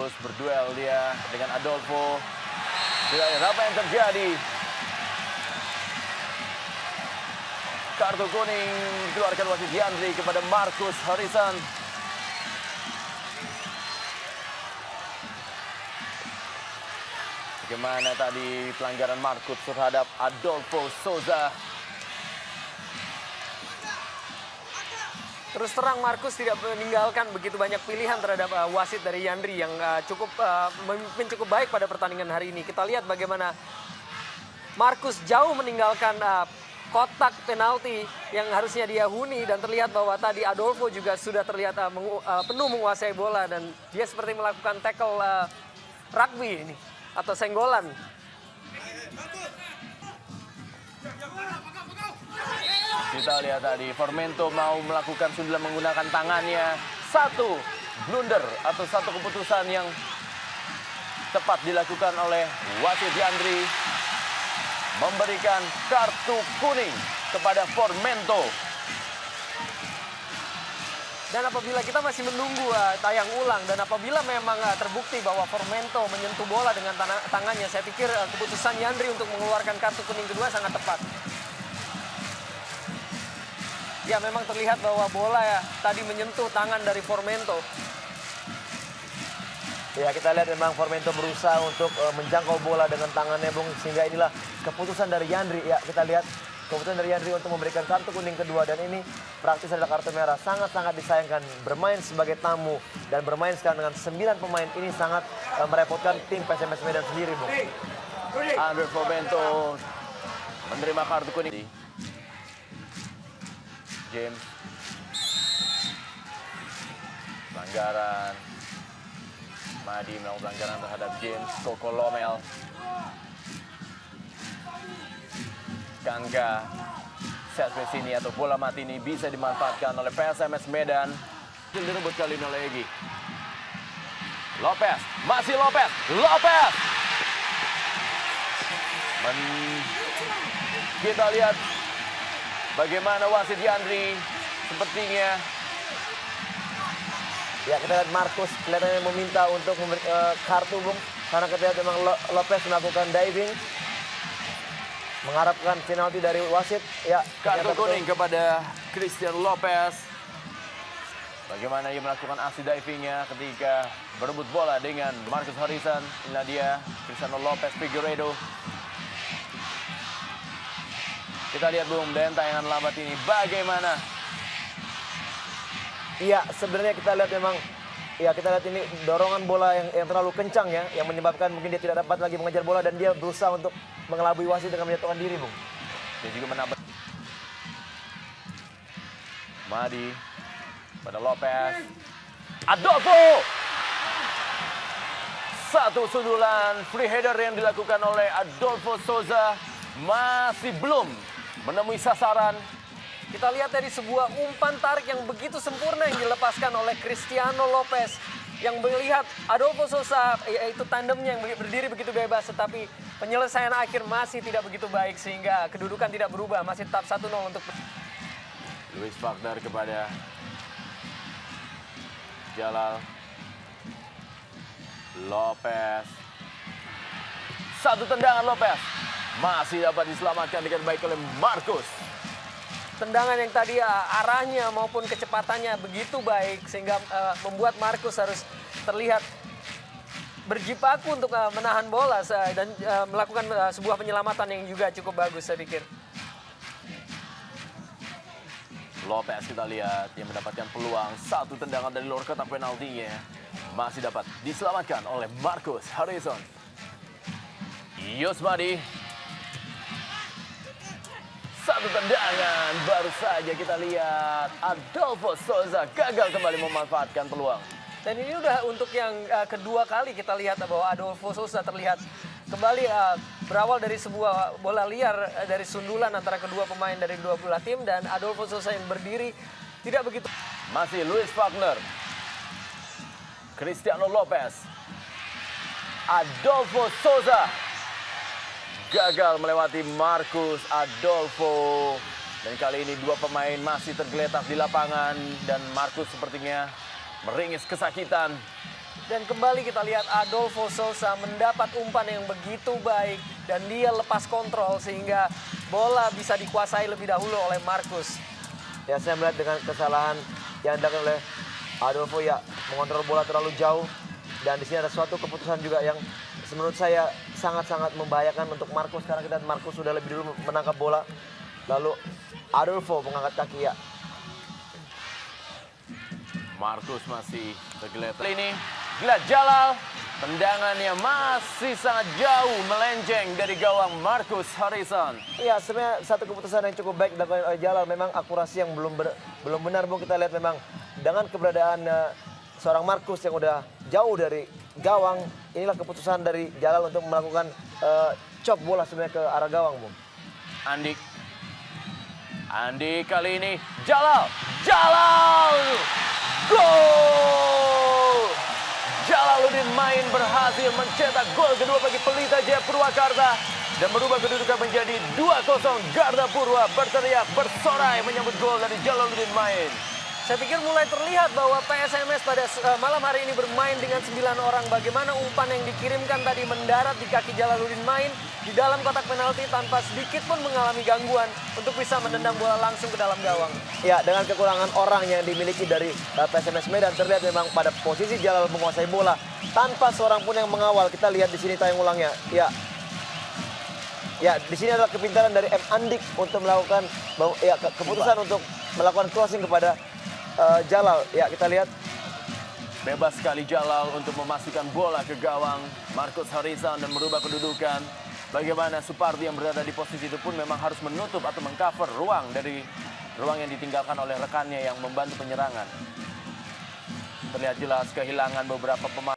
Marcus berduel dia dengan Adolfo. Tidak lihat apa yang terjadi. Kartu kuning dikeluarkan wasit Yandri kepada Marcus Harrison. Bagaimana tadi pelanggaran Marcus terhadap Adolfo Souza. Terus terang Marcus tidak meninggalkan begitu banyak pilihan terhadap wasit dari Yandri yang memimpin cukup baik pada pertandingan hari ini. Kita lihat bagaimana Marcus jauh meninggalkan kotak penalti yang harusnya dia huni, dan terlihat bahwa tadi Adolfo juga sudah terlihat penuh menguasai bola dan dia seperti melakukan tackle rugby ini atau senggolan. Kita lihat tadi Formento mau melakukan sundulan menggunakan tangannya. Satu blunder atau satu keputusan yang tepat dilakukan oleh wasit Yandri, memberikan kartu kuning kepada Formento. Dan apabila kita masih menunggu tayang ulang, dan apabila memang terbukti bahwa Formento menyentuh bola dengan tangannya, saya pikir keputusan Yandri untuk mengeluarkan kartu kuning kedua sangat tepat. Ya, memang terlihat bahwa bola tadi menyentuh tangan dari Formento. Ya, kita lihat memang Formento berusaha untuk menjangkau bola dengan tangannya, Bung. Sehingga inilah keputusan dari Yandri. Ya, kita lihat keputusan dari Yandri untuk memberikan kartu kuning kedua. Dan ini praktis adalah kartu merah. Sangat-sangat disayangkan. Bermain sebagai tamu dan bermain sekarang dengan 9 pemain. Ini sangat merepotkan tim PSMS Medan sendiri, Bung. Andre Formento menerima kartu kuning. James. Pelanggaran. Madi melakukan pelanggaran terhadap James Kokolomel. Kangka. Set piece ini atau bola mati ini bisa dimanfaatkan oleh PSMS Medan. Direbut kali ini oleh Egy. Lopez. Masih Lopez. Lopez. Kita lihat bagaimana wasit Yandri sepertinya. Ya, kita lihat Marcus kelihatannya meminta untuk memberi kartu, Bung. Karena kita lihat memang Lopez melakukan diving. Mengharapkan penalti dari wasit. Ya, kartu kuning kepada Christian Lopez. Bagaimana ia melakukan aksi divingnya ketika berebut bola dengan Marcus Harrison. Inilah dia, Cristiano Lopez Figueiredo. Kita lihat, Bung, dan tayangan lambat ini bagaimana. Iya, sebenarnya kita lihat memang, ya kita lihat ini dorongan bola yang terlalu kencang ya, yang menyebabkan mungkin dia tidak dapat lagi mengejar bola dan dia berusaha untuk mengelabui wasit dengan menjatuhkan diri, Bung. Dia juga menabrak. Madi pada Lopez. Adolfo. Satu sundulan free header yang dilakukan oleh Adolfo Souza masih belum menemui sasaran. Kita lihat dari sebuah umpan tarik yang begitu sempurna yang dilepaskan oleh Cristiano Lopez, yang melihat Adolfo Souza, yaitu tandemnya yang berdiri begitu bebas, tetapi penyelesaian akhir masih tidak begitu baik sehingga kedudukan tidak berubah, masih tetap 1-0 untuk Luis Wagner kepada Jalal. Lopez. Satu tendangan Lopez masih dapat diselamatkan dengan baik oleh Marcus. tendangan yang tadi arahnya maupun kecepatannya begitu baik sehingga membuat Marcus harus terlihat berjibaku untuk menahan bola dan melakukan sebuah penyelamatan yang juga cukup bagus saya pikir. Lopez kita lihat yang mendapatkan peluang, satu tendangan dari luar kotak penaltinya masih dapat diselamatkan oleh Marcus Harrison. Yusmadi. Satu tendangan baru saja kita lihat Adolfo Souza gagal kembali memanfaatkan peluang. Dan ini udah untuk yang kedua kali kita lihat bahwa Adolfo Souza terlihat kembali berawal dari sebuah bola liar dari sundulan antara kedua pemain dari dua belah tim dan Adolfo Souza yang berdiri tidak begitu. Masih Luis Wagner. Cristiano Lopez. Adolfo Souza. Gagal melewati Marcus Adolfo. Dan kali ini dua pemain masih tergeletak di lapangan. Dan Marcus sepertinya meringis kesakitan. Dan kembali kita lihat Adolfo Sousa mendapat umpan yang begitu baik dan dia lepas kontrol sehingga bola bisa dikuasai lebih dahulu oleh Marcus. Ya, saya melihat dengan kesalahan yang dilakukan oleh Adolfo ya, mengontrol bola terlalu jauh. Dan di sini ada suatu keputusan juga yang menurut saya sangat-sangat membahayakan untuk Marcus. Karena kita Marcus sudah lebih dulu menangkap bola. Lalu Adolfo mengangkat kaki ya. Marcus masih tergeletak. Ini Gilad Jalal, tendangannya masih sangat jauh melenceng dari gawang Marcus Harrison. Iya, sebenarnya satu keputusan yang cukup baik dilakukan oleh Jalal. Memang akurasi yang belum benar, Bung. Kita lihat memang dengan keberadaan seorang Marcus yang udah jauh dari gawang, inilah keputusan dari Jalal untuk melakukan chop bola sebenarnya ke arah gawang, Bung. Andi kali ini Jalal gol! Jalaluddin Main berhasil mencetak gol kedua bagi Pelita Jaya Purwakarta dan merubah kedudukan menjadi 2-0. Garda Purwa berteriak bersorai menyambut gol dari Jalaluddin Main. Saya pikir mulai terlihat bahwa PSMS pada malam hari ini bermain dengan 9 orang. Bagaimana umpan yang dikirimkan tadi mendarat di kaki Jalaluddin Main di dalam kotak penalti tanpa sedikit pun mengalami gangguan untuk bisa menendang bola langsung ke dalam gawang. Ya, dengan kekurangan orang yang dimiliki dari PSMS Medan, terlihat memang pada posisi Jalal menguasai bola tanpa seorang pun yang mengawal. Kita lihat di sini tayang ulangnya. Ya, di sini adalah kepintaran dari M. Andik untuk melakukan keputusan untuk melakukan crossing kepada Jalal. Ya, kita lihat. Bebas sekali Jalal untuk memasukkan bola ke gawang Marcus Harrison dan merubah kedudukan. Bagaimana Supardi yang berada di posisi itu pun memang harus menutup atau mengcover ruang yang ditinggalkan oleh rekannya yang membantu penyerangan. Terlihat jelas kehilangan beberapa pemain.